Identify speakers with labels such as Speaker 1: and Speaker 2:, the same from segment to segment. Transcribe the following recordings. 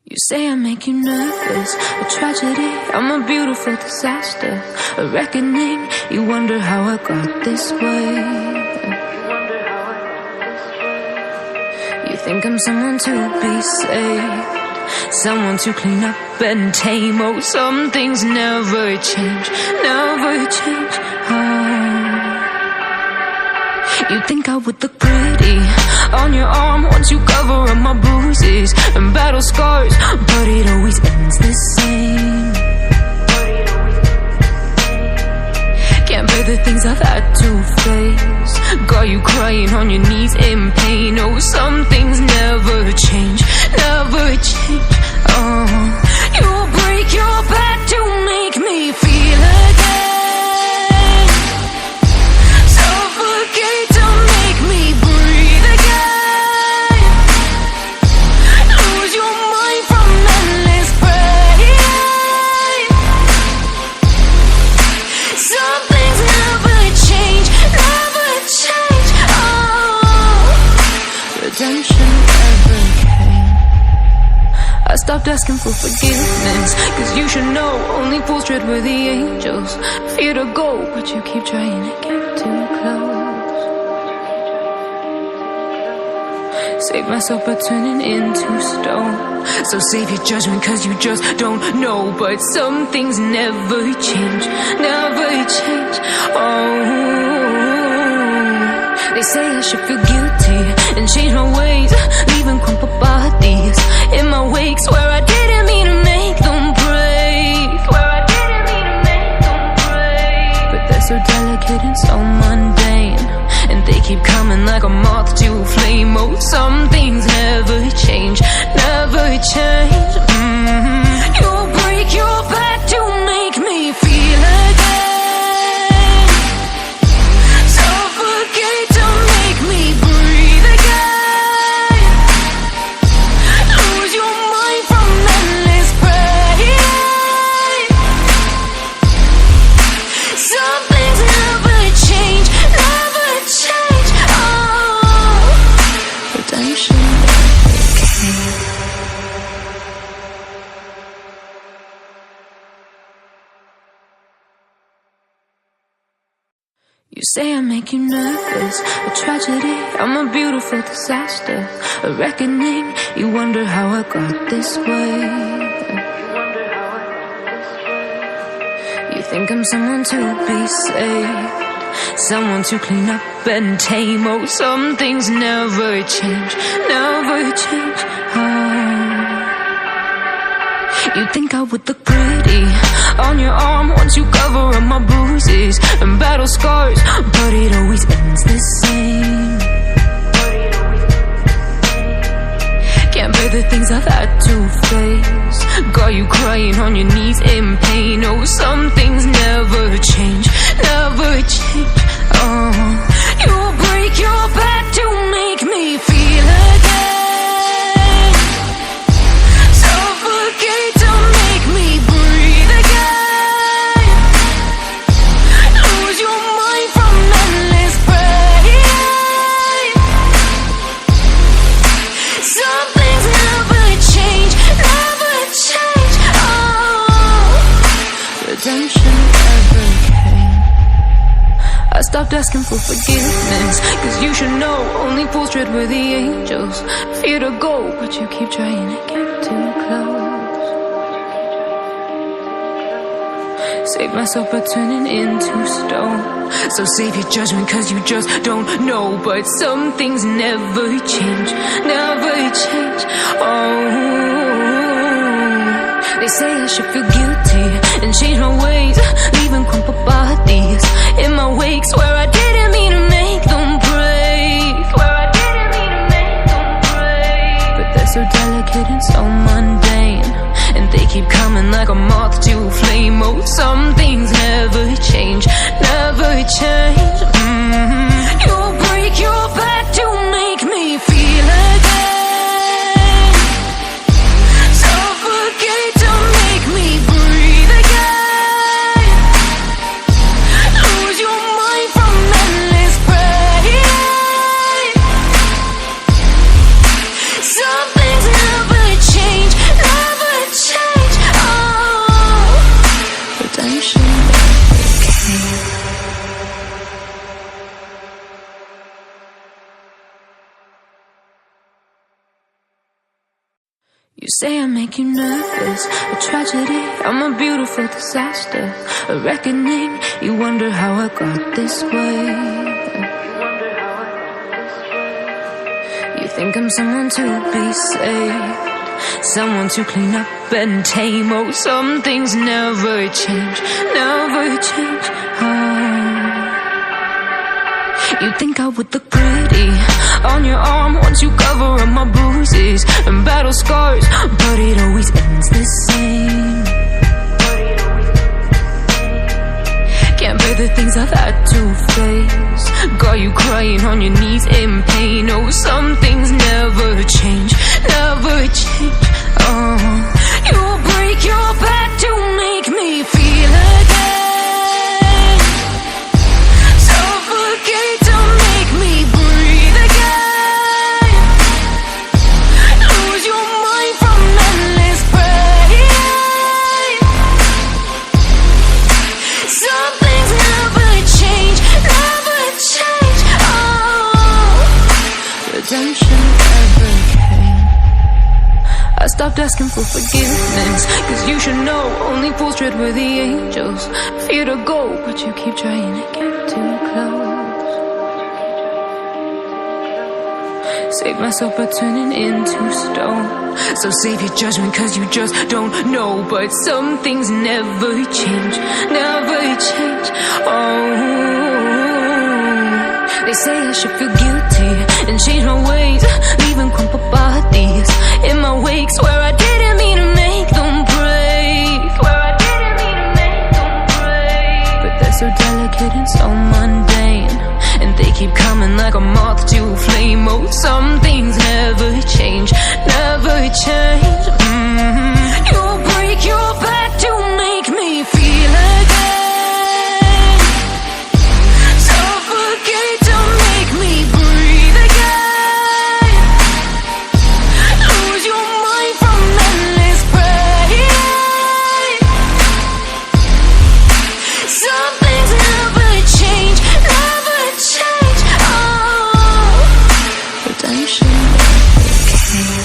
Speaker 1: You say I make you nervous, a tragedy, I'm a beautiful disaster, a reckoning, you wonder how I got this way. You think I'm someone to be saved, someone to clean up and tame. Oh, some things never change, never change. You think I would look pretty on your arm once you cover up my bruises and battle scars, but it always ends the same. Can't bear the things I've had to face, got you crying on your knees in pain. Oh, some things never change, never change. You'll break your back to make me feel again. I stopped asking for forgiveness, cause you should know only fools tread where the angels fear to go, but you keep trying to get too close. Save myself by turning into stone, so save your judgment cause you just don't know. But some things never change, never change. They say I should feel guilty and change my ways, leaving crumpled bodies in my wake. Swear I didn't mean to make them break, swear I didn't mean to make them break. But they're so delicate and so mundane, and they keep coming like a moth to a flame. Oh, some things never change, never change. You'll break your back to make me feel again. You say I make you nervous, a tragedy, I'm a beautiful disaster, a reckoning, you wonder how I got this way. You think I'm someone to be saved, someone to clean up and tame. Oh, some things never change, never change. You think I would look pretty on your arm once you cover up my bruises and battle scars, but it always ends the same. Can't bear the things I've had to face, got you crying on your knees in pain. Oh, some things never change, never change. You'll break your back to make me feel again. I stopped asking for forgiveness, cause you should know only fools tread where the angels fear to go, but you keep trying to get too close. Save myself by turning into stone, so save your judgment cause you just don't know. But some things never change, never change. They say I should feel guilty and change my ways, leaving crumpled bodies in my wake. Swear I didn't mean to make them break, swear I didn't mean to make them break. But they're so delicate and so mundane, and they keep coming like a moth to a flame. Oh, some things never change, never change. You'll break your back to make me feel again. Some things never change. You say I make you nervous, a tragedy, I'm a beautiful disaster, a reckoning, you wonder how I got this way. You think I'm someone to be saved, someone to clean up and tame. Oh, some things never change, never change. You think I would look pretty on your arm once you cover up my bruises and battle scars, but it always ends the same. Can't bear the things I've had to face, got you crying on your knees in pain. Oh, some things never change, never change. You'll break your back to make me feel again, suffocate to make me breathe again, lose your mind from endless pain. Some things never change, never change. Redemption never came. I stopped asking for forgiveness, cause you should know only fools tread where the angels fear to go, but you keep trying to get too close. Save myself by turning into stone, so save your judgment cause you just don't know. But some things never change, never change. They say I should feel guilty and change my ways, leaving crumpled bodies in my wake. Swear I didn't mean to make them break, swear I didn't mean to make them break. But they're so delicate and so mundane, and they keep coming like a moth to a flame. Oh, some things never change, never change. You'll break your back to make me feel again, suffocate to make me breathe again, lose your mind from endless pain. Some things never change, never change. Redemption never came.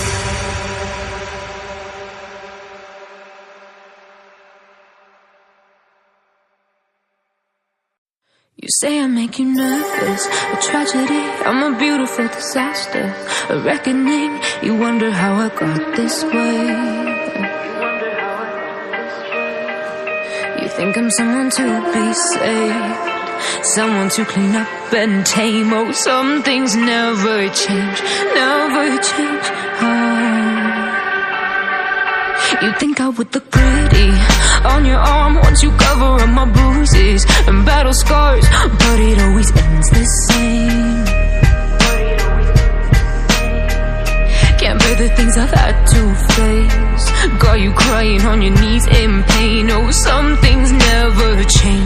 Speaker 1: You say I make you nervous, a tragedy, I'm a beautiful disaster, a reckoning, you wonder how I got this way. You think I'm someone to be saved, someone to clean up and tame. Oh, some things never change, never change. You think I would look pretty on your arm once you cover up my bruises and battle scars, but it always ends the same. Can't bear the things I've had to face, got you crying on your knees in pain. Oh, some things never change,